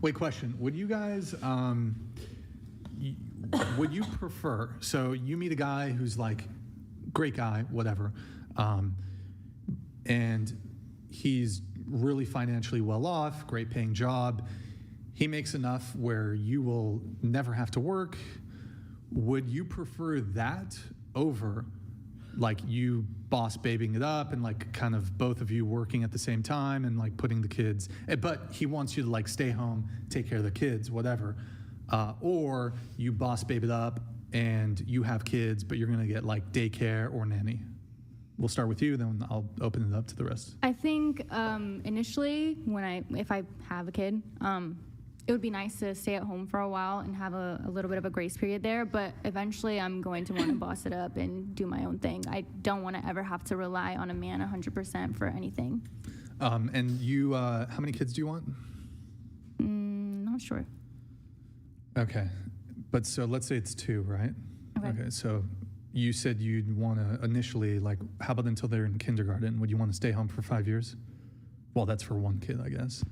Wait, question. Would you guys, would you prefer, so you meet a guy who's like, great guy, whatever, and he's really financially well off, great paying job. He makes enough where you will never have to work. Would you prefer that over like you boss babing it up and like kind of both of you working at the same time and like putting the kids, but he wants you to like stay home, take care of the kids, whatever. Or you boss babe it up and you have kids, but you're going to get like daycare or nanny. We'll start with you, then I'll open it up to the rest. I think initially, if I have a kid, it would be nice to stay at home for a while and have a little bit of a grace period there. But eventually, I'm going to want to boss it up and do my own thing. I don't want to ever have to rely on a man 100% for anything. And you, how many kids do you want? Not sure. Okay, but so let's say it's 2, right? Okay, so you said you'd want to initially, like, how about until they're in kindergarten? Would you want to stay home for 5 years? Well, that's for one kid, I guess.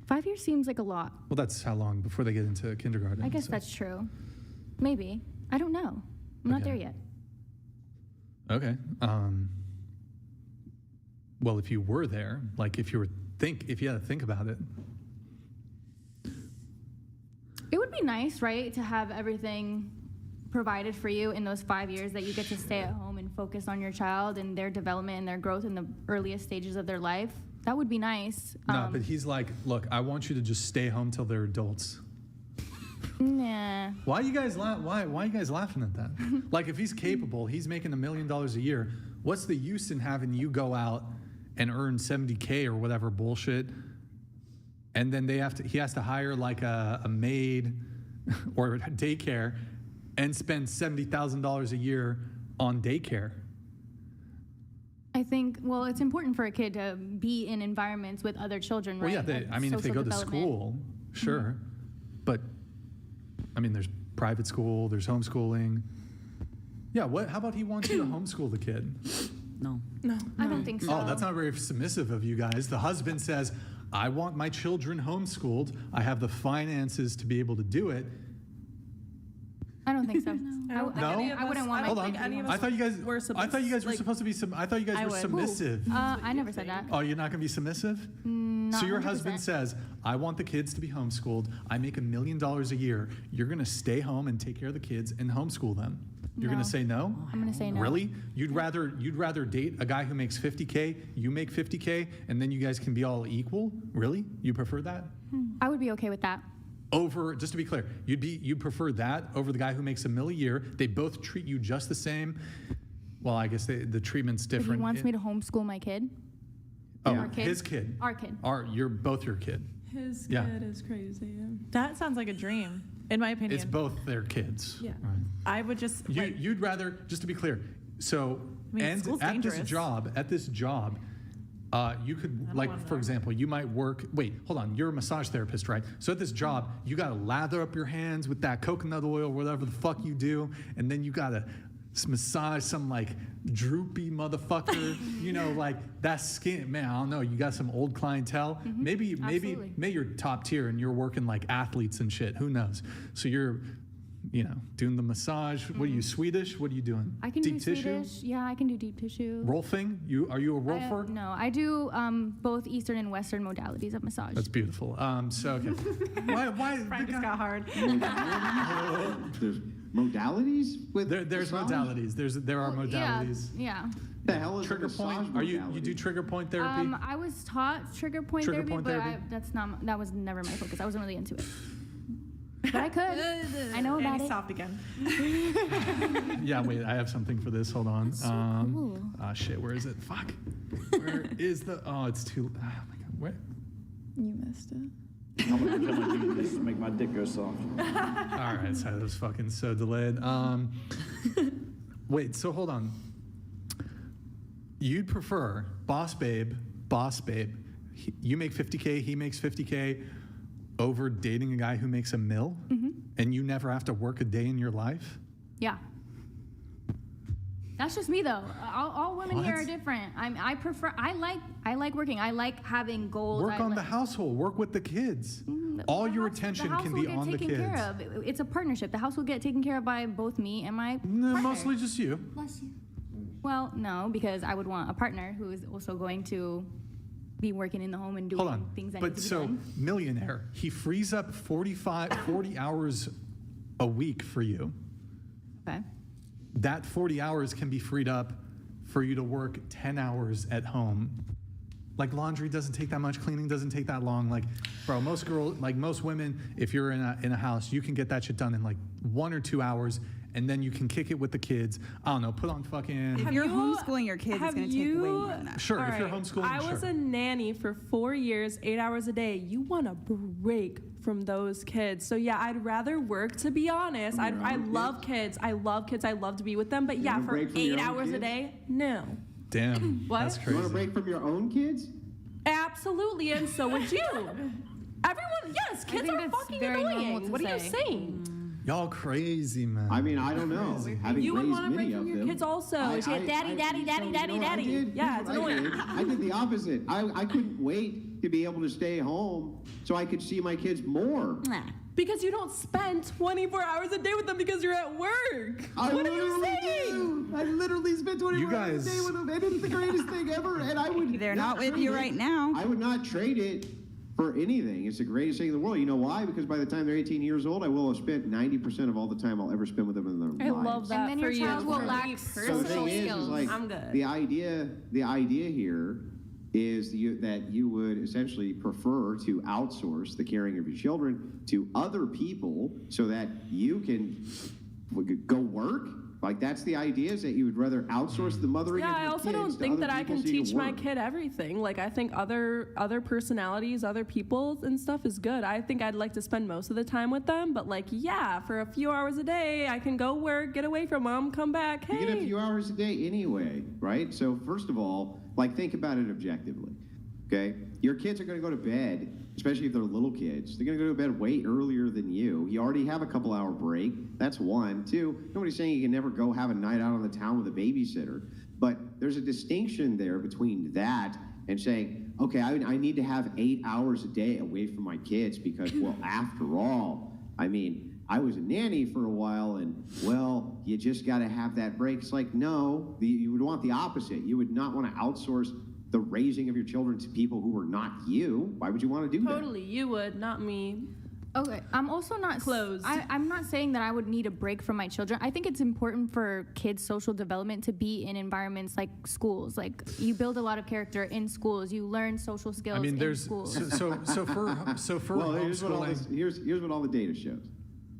5 years seems like a lot. Well, that's how long before they get into kindergarten. I guess that's true. Maybe. I don't know. I'm not there yet. Okay. Well, if you were there, like if you had to think about it. It would be nice, right, to have everything provided for you in those 5 years that you get to stay at home and focus on your child and their development and their growth in the earliest stages of their life. That would be nice. No, but he's like, look, I want you to just stay home till they're adults. Nah. Why are you guys why are you guys laughing at that? Like, if he's capable, he's making $1 million a year. What's the use in having you go out and earn $70K or whatever bullshit, and then he has to hire like a maid or a daycare and spend $70,000 a year on daycare? I think, well, it's important for a kid to be in environments with other children, right? Well, yeah, if they go to school, sure. Mm-hmm. But, I mean, there's private school, there's homeschooling. Yeah, how about he wants you to homeschool the kid? No. I don't think so. Oh, that's not very submissive of you guys. The husband says, I want my children homeschooled. I have the finances to be able to do it. I don't think so. No? I wouldn't want Hold my on. kid. I thought you guys were supposed to be I thought you guys were submissive. I never said that. Oh, you're not going to be submissive? So your 100%. Husband says, I want the kids to be homeschooled. I make $1 million a year. You're going to stay home and take care of the kids and homeschool them. You're going to say no? I'm going to say no. Really? You'd rather date a guy who makes $50K, you make $50K, and then you guys can be all equal? Really? You prefer that? I would be okay with that. Over, just to be clear, you'd prefer that over the guy who makes $1 million a year. They both treat you just the same. Well, I guess the treatment's different. If he wants me to homeschool my kid. Oh, his kid. Our kid. You're both your kid. His kid is crazy. Yeah. That sounds like a dream, in my opinion. It's both their kids. Yeah. Right. I would just. You'd rather, just to be clear, so at this job, you could, like, for example, you might work, hold on, you're a massage therapist, right? So at this job, you got to lather up your hands with that coconut oil, whatever the fuck you do, and then you got to massage some, like, droopy motherfucker, like, that skin, man, I don't know, you got some old clientele. Mm-hmm. Maybe you're top tier and you're working like athletes and shit, who knows? So you're, doing the massage. What are you, Swedish? What are you doing? I can do Swedish. Yeah, I can do deep tissue. Rolfing? Are you a rolfer? No, I do both Eastern and Western modalities of massage. That's beautiful. So, okay. Why Frank just got hard. There's modalities with there's massage? modalities. There are modalities. Yeah. The hell is trigger point? You do trigger point therapy? I was taught trigger point therapy, that was never my focus. I wasn't really into it. But I could. I know about it. Stopped again. Yeah, wait, I have something for this. Hold on. Cool. Shit, where is it? Fuck. Where is the? Oh, it's too. Oh my god, where? You missed it. I'm gonna do this to make my dick go soft. All right, so that was fucking so delayed. Wait, so hold on. You'd prefer boss babe. You make $50K, he makes $50K. Over dating a guy who makes $1 million, and you never have to work a day in your life? Yeah. That's just me though. All women here What? are different. I like working. I like having goals. Work on the household. Work with the kids. All your attention can be on the kids. Care of. It's a partnership. The house will get taken care of by both me and my No, partner. mostly just you. Bless you. Well, no, because I would want a partner who is also going to be working in the home and doing Hold on. things that need But to be so, done. millionaire, he frees up 40 hours a week for you. Okay. That 40 hours can be freed up for you to work 10 hours at home. Like laundry doesn't take that much, cleaning doesn't take that long. Like, bro, most girls, like most women, if you're in a house, you can get that shit done in like 1 or 2 hours, and then you can kick it with the kids. I don't know, put on fucking. If you're homeschooling your kids, it's going to take way more than that. Sure, All if you're right. homeschooling, I was sure. a nanny for 4 years, 8 hours a day. You want a break from those kids. So yeah, I'd rather work, to be honest. From your I own love kids. I love kids. I love to be with them. But yeah, want a for break from your 8 own hours a kids? day, no. Damn, What? that's You crazy. want to break from your own kids? Absolutely, and so would you. Everyone, yes, kids think are that's fucking very normal annoying. to What are you say. saying? Y'all crazy, man. I mean, I don't know. Having You would raised want to break many from of your them, kids also. She had daddy, daddy, daddy, daddy, daddy. Yeah, it's annoying. I did the opposite. I couldn't wait to be able to stay home so I could see my kids more. Because you don't spend 24 hours a day with them because you're at work. I What are you literally saying? do. I literally spent 24 You hours a guys- day with them, and it's the greatest thing ever. And I would. They're not with trade you it. right now. I would not trade it for anything. It's the greatest thing in the world. You know why? Because by the time they're 18 years old, I will have spent 90% of all the time I'll ever spend with them in their I lives. love that And then for your you. child will For lack me So the social thing skills. is like I'm good. the idea here is that you would essentially prefer to outsource the caring of your children to other people so that you can go work. Like that's the idea, is that you would rather outsource the mothering Yeah, of I your also kids don't to think other that I people can so you teach my work. kid everything. Like I think other personalities, other people and stuff is good. I think I'd like to spend most of the time with them, but like yeah, for a few hours a day, I can go work, get away from them, come back. You get a Hey, few hours a day anyway, right? So first of all, like think about it objectively, okay? Your kids are going to go to bed, especially if they're little kids. They're going to go to bed way earlier than you. You already have a couple-hour break. That's one. Two, nobody's saying you can never go have a night out on the town with a babysitter. But there's a distinction there between that and saying, okay, I need to have 8 hours a day away from my kids because, well, after all, I mean, I was a nanny for a while and, well, you just got to have that break. It's like, no, you would want the opposite. You would not want to outsource the raising of your children to people who are not you. Why would you want to do that? totally, you would, not me. Okay, I'm also not Closed. I'm not saying that I would need a break from my children. I think it's important for kids' social development to be in environments like schools. Like you build a lot of character in schools. You learn social skills I mean, in there's schools. so for Well, here's what all the data shows.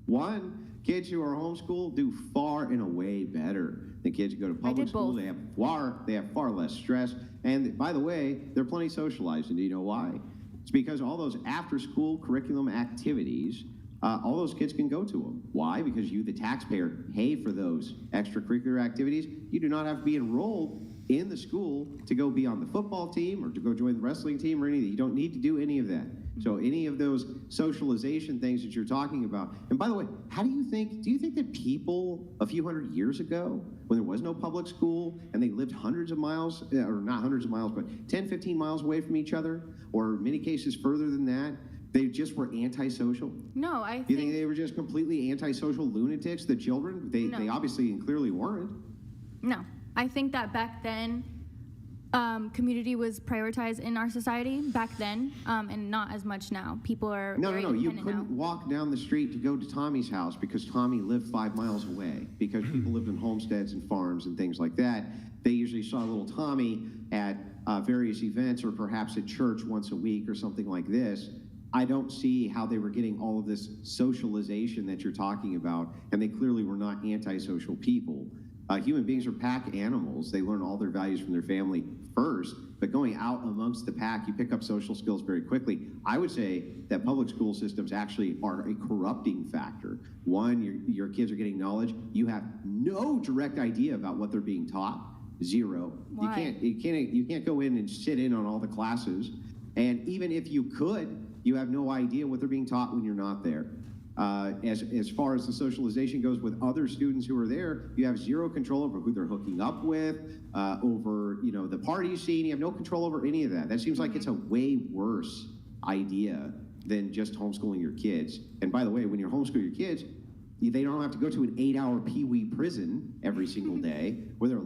One, kids who are homeschooled do far and away better than kids who go to public did school. both. They have far less stress. And by the way, they're plenty socialized. And do you know why? It's because all those after-school curriculum activities, all those kids can go to them. Why? Because you, the taxpayer, pay for those extracurricular activities. You do not have to be enrolled in the school to go be on the football team or to go join the wrestling team or anything. You don't need to do any of that. So any of those socialization things that you're talking about. And by the way, do you think that people a few hundred years ago, when there was no public school and they lived hundreds of miles, or not hundreds of miles, but 10, 15 miles away from each other, or in many cases further than that, they just were antisocial? No, I You think think they were just completely antisocial lunatics, the children? They obviously and clearly weren't. no. I think that back then, community was prioritized in our society back then, and not as much now. People are No. very You independent couldn't now. walk down the street to go to Tommy's house because Tommy lived 5 miles away, because people lived in homesteads and farms and things like that. They usually saw little Tommy at various events or perhaps at church once a week or something like this. I don't see how they were getting all of this socialization that you're talking about, and they clearly were not antisocial people. Human beings are pack animals. They learn all their values from their family first, but going out amongst the pack, you pick up social skills very quickly. I would say that public school systems actually are a corrupting factor. One, your kids are getting knowledge. You have no direct idea about what they're being taught. Zero. Why? You can't go in and sit in on all the classes. And even if you could, you have no idea what they're being taught when you're not there. As far as the socialization goes with other students who are there, you have zero control over who they're hooking up with, over the party scene. You have no control over any of that. That seems like it's a way worse idea than just homeschooling your kids. And by the way, when you homeschool your kids, they don't have to go to an 8-hour pee-wee prison every single day where they're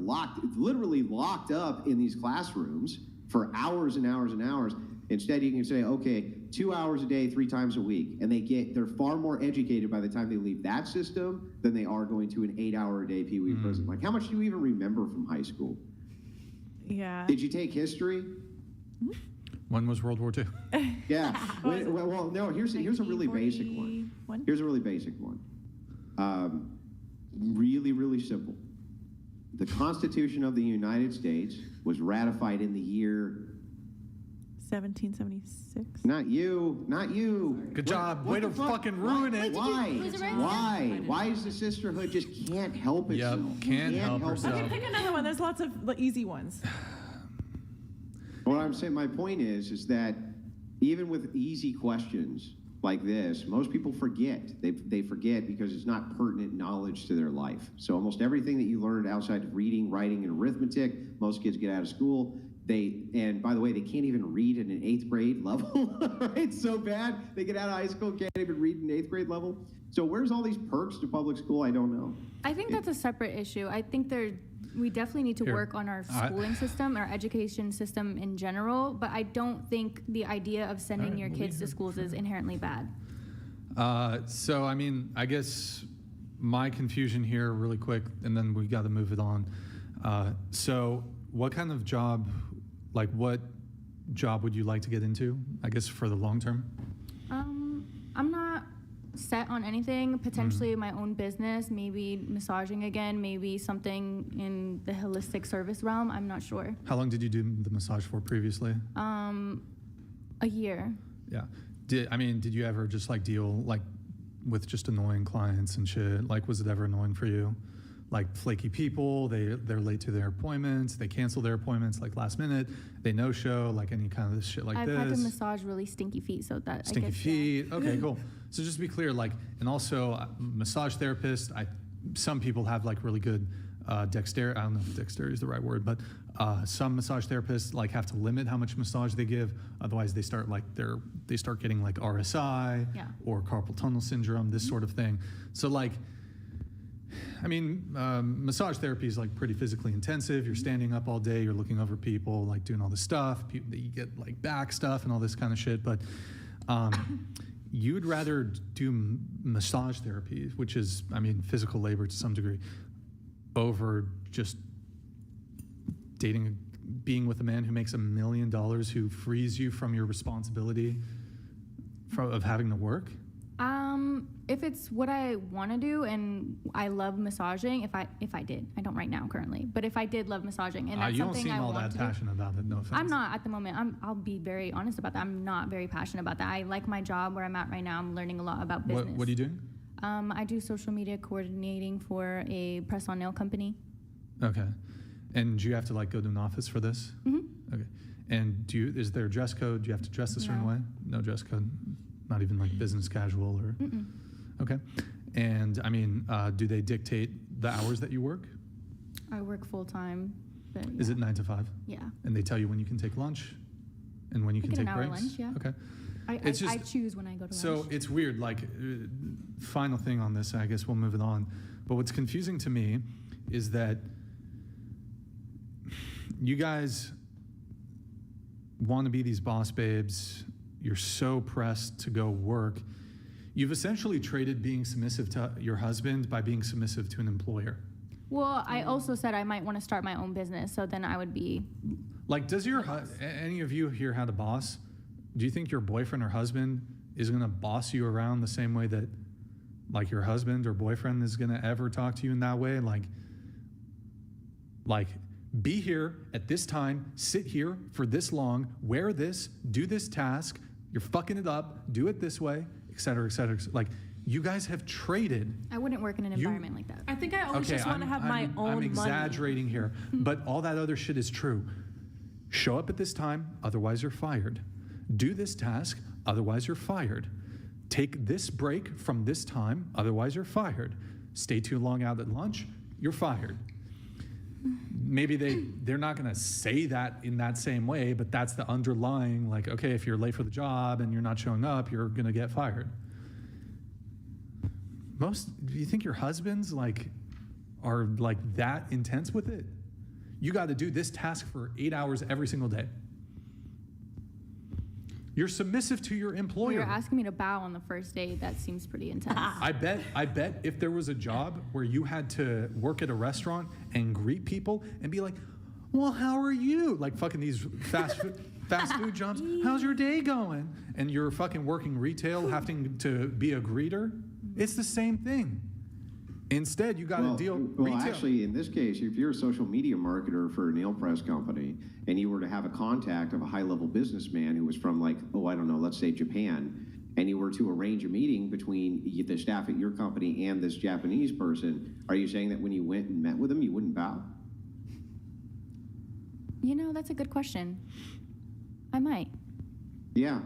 literally locked up in these classrooms for hours and hours and hours. Instead, you can say, okay, 2 hours a day, 3 times a week, and they're far more educated by the time they leave that system than they are going to an 8-hour-a-day pee-wee prison. Like, how much do you even remember from high school? Yeah. Did you take history? When was World War II? Yeah. Well, no. Here's a really basic one. Here's a really basic one. Really, really simple. The Constitution of the United States was ratified in the year 1776. Not you. Good job. Way to fucking ruin it. Why? Why is the sisterhood just can't help itself? Yep, can't help herself. Okay, pick another one. There's lots of easy ones. What I'm saying, my point is that even with easy questions like this, most people forget. They forget because it's not pertinent knowledge to their life. So almost everything that you learned outside of reading, writing, and arithmetic, most kids get out of school. And by the way, they can't even read at an 8th grade level. It's so bad. They get out of high school, can't even read at an 8th grade level. So where's all these perks to public school? I don't know. I think that's a separate issue. I think we definitely need to work on our schooling system, our education system in general, but I don't think the idea of sending your kids to schools is inherently bad. So, I mean, I guess my confusion here really quick, and then we got to move it on. So what kind of job, what job would you like to get into, I guess, for the long term? I'm not set on anything. Potentially my own business, maybe massaging again, maybe something in the holistic service realm. I'm not sure. How long did you do the massage for previously? A year. Yeah. Did you ever just deal with just annoying clients and shit? Was it ever annoying for you? Flaky people, they're late to their appointments, they cancel their appointments last minute, they no-show, any kind of shit like I've this. had to massage really stinky feet, so that Stinky I guess, feet. Yeah. Okay, cool. So just to be clear, and also massage therapists, some people have really good dexterity. I don't know if dexterity is the right word, but some massage therapists have to limit how much massage they give. Otherwise, they start they start getting RSI or carpal tunnel syndrome, this sort of thing. So massage therapy is pretty physically intensive. You're standing up all day. You're looking over people, doing all this stuff. You get back stuff and all this kind of shit. But you'd rather do massage therapy, which is, physical labor to some degree, over just being with a man who makes $1 million, who frees you from your responsibility of having to work? If it's what I want to do and I love massaging, if I did, I don't right now currently, but if I did love massaging and that's something I want to do. You don't seem all that passionate about it, no offense. I'm not at the moment. I'll be very honest about that. I'm not very passionate about that. I like my job where I'm at right now. I'm learning a lot about business. What are you doing? I do social media coordinating for a press-on nail company. Okay. And do you have to go to an office for this? Mm-hmm. Okay. And is there a dress code? Do you have to dress a certain way? No dress code? Not even business casual or? Mm-mm. Okay. And do they dictate the hours that you work? I work full-time. But yeah. Is it 9 to 5? Yeah. And they tell you when you can take lunch and when you can take breaks? I get an hour lunch, yeah. Okay. I choose when I go to lunch. So it's weird, final thing on this, I guess we'll move it on. But what's confusing to me is that you guys want to be these boss babes. You're so pressed to go work. You've essentially traded being submissive to your husband by being submissive to an employer. Well, I also said I might want to start my own business, so then I would be... does any of you here had a boss? Do you think your boyfriend or husband is going to boss you around the same way that your husband or boyfriend is going to ever talk to you in that way? Be here at this time, sit here for this long, wear this, do this task, you're fucking it up, do it this way, et cetera, et cetera. You guys have traded. I wouldn't work in an environment like that. I think I always just want to have my own I'm exaggerating money. Here, but all that other shit is true. Show up at this time, otherwise you're fired. Do this task, otherwise you're fired. take this break from this time, otherwise you're fired. Stay too long out at lunch, you're fired. Maybe they're not going to say that in that same way, but that's the underlying, like, okay, if you're late for the job and you're not showing up, you're going to get fired. Do you think your husbands are like that intense with it? You got to do this task for 8 hours every single day. You're submissive to your employer. You're asking me to bow on the first date. That seems pretty intense. I bet if there was a job where you had to work at a restaurant and greet people and be like, well, how are you? Like fucking these fast food jobs. How's your day going? And you're fucking working retail, having to be a greeter. It's the same thing. Instead, you got to deal retail. Well, actually, in this case, if you're a social media marketer for a nail press company and you were to have a contact of a high-level businessman who was from, like, let's say Japan, and you were to arrange a meeting between the staff at your company and this Japanese person, are you saying that when you went and met with him, you wouldn't bow? That's a good question. I might. Yeah.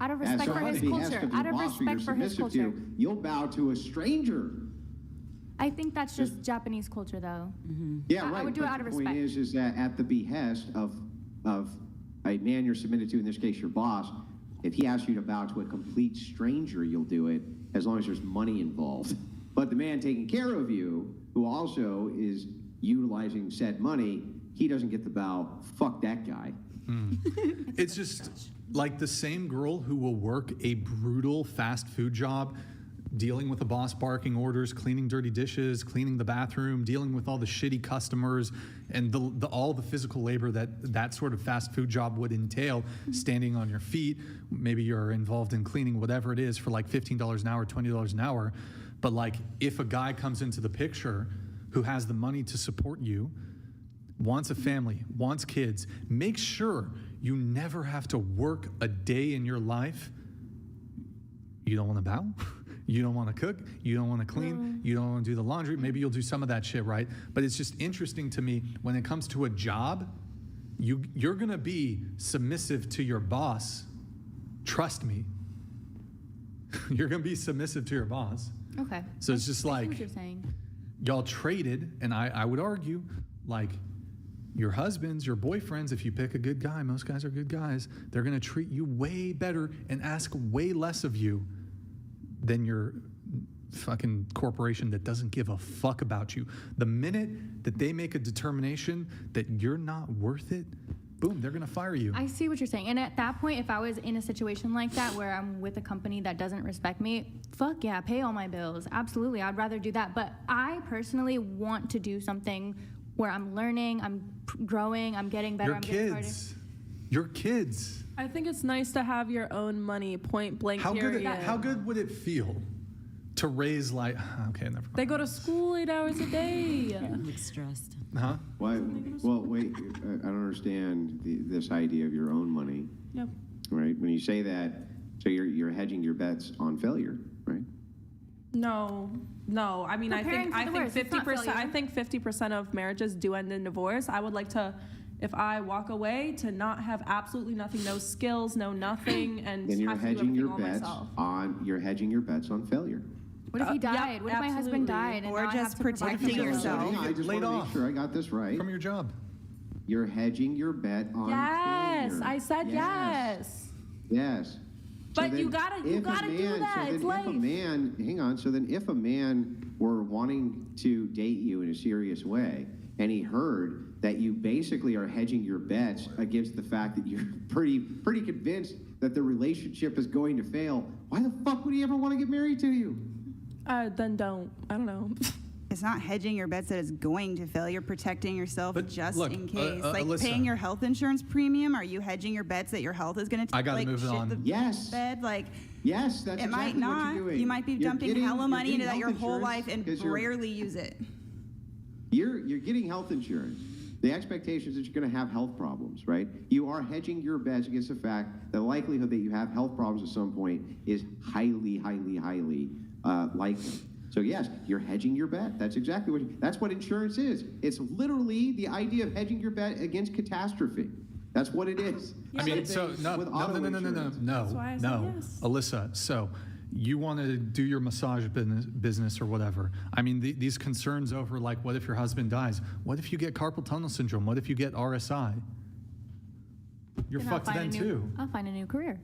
Out of respect for his culture. Out of respect for his culture. You'll bow to a stranger. I think that's just Japanese culture, though. Mm-hmm. Yeah, right. I would do it out of respect. The point is that at the behest of a man you're submitted to, in this case your boss, if he asks you to bow to a complete stranger, you'll do it as long as there's money involved. But the man taking care of you, who also is utilizing said money, he doesn't get the bow. Fuck that guy. It's just like the same girl who will work a brutal fast food job, dealing with a boss barking orders, cleaning dirty dishes, cleaning the bathroom, dealing with all the shitty customers, and all the physical labor that sort of fast food job would entail, standing on your feet. Maybe you're involved in cleaning whatever it is for like $15 an hour, $20 an hour. But like if a guy comes into the picture who has the money to support you, wants a family, wants kids, make sure you never have to work a day in your life. You don't want to bow? You don't want to cook, you don't want to clean, you don't want to do the laundry. Maybe you'll do some of that shit, right? But it's just interesting to me when it comes to a job, you're going to be submissive to your boss. Trust me. You're going to be submissive to your boss. Okay. So it's just I see like what you're saying. Y'all traded, and I would argue, like, your husbands, your boyfriends, if you pick a good guy, most guys are good guys, they're going to treat you way better and ask way less of you than your fucking corporation that doesn't give a fuck about you. The minute that they make a determination that you're not worth it, boom, they're going to fire you. I see what you're saying. And at that point, if I was in a situation like that where I'm with a company that doesn't respect me, fuck yeah, pay all my bills. Absolutely, I'd rather do that. But I personally want to do something where I'm learning, I'm growing, I'm getting better, Your kids. I think it's nice to have your own money, point blank, period. How good would it feel to raise okay, never mind. They go to school 8 hours a day. I'm stressed. Huh? Why? Well, wait, I don't understand this idea of your own money. Yep. Right? When you say that, so you're hedging your bets on failure, right? No. I mean, I think 50%. I think 50% of marriages do end in divorce. I would like to, if I walk away, to not have absolutely nothing, no skills, no nothing, and you're have to do hedging everything your all bets myself. You're hedging your bets on failure. What if he died? What if my husband died? Or just protecting yourself. I just want to make sure I got this right. From your job. You're hedging your bet on failure. I said yes. Yes. But you gotta do that. It's life. So then if a man were wanting to date you in a serious way, and he heard that you basically are hedging your bets against the fact that you're pretty convinced that the relationship is going to fail, why the fuck would he ever want to get married to you? Then don't. I don't know. It's not hedging your bets that it's going to fail. You're protecting yourself in case. Like Alyssa, paying your health insurance premium. Are you hedging your bets that your health is going to I gotta move it on. Bed? Like, yes, that's it might not. what you're doing. You might be dumping hella money into that your whole life and rarely use it. You're getting health insurance. The expectation is that you're going to have health problems, right? You are hedging your bets against the fact that the likelihood that you have health problems at some point is highly, highly, highly likely. So yes, you're hedging your bet. That's exactly that's what insurance is. It's literally the idea of hedging your bet against catastrophe. That's what it is. I mean, so no. That's why I said yes. Alyssa, so you want to do your massage business or whatever. I mean, these concerns over like, what if your husband dies? What if you get carpal tunnel syndrome? What if you get RSI? You're Then fucked then too. I'll find a new career.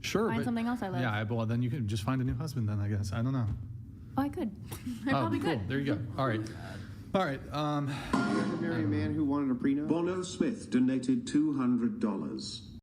Sure. Find something else I love. Yeah, well, then you can just find a new husband then, I guess. I don't know. Oh, I could. I probably cool. could. There you go. All right. All right. You ever marry a man who wanted a prenup? Bono Smith donated $200.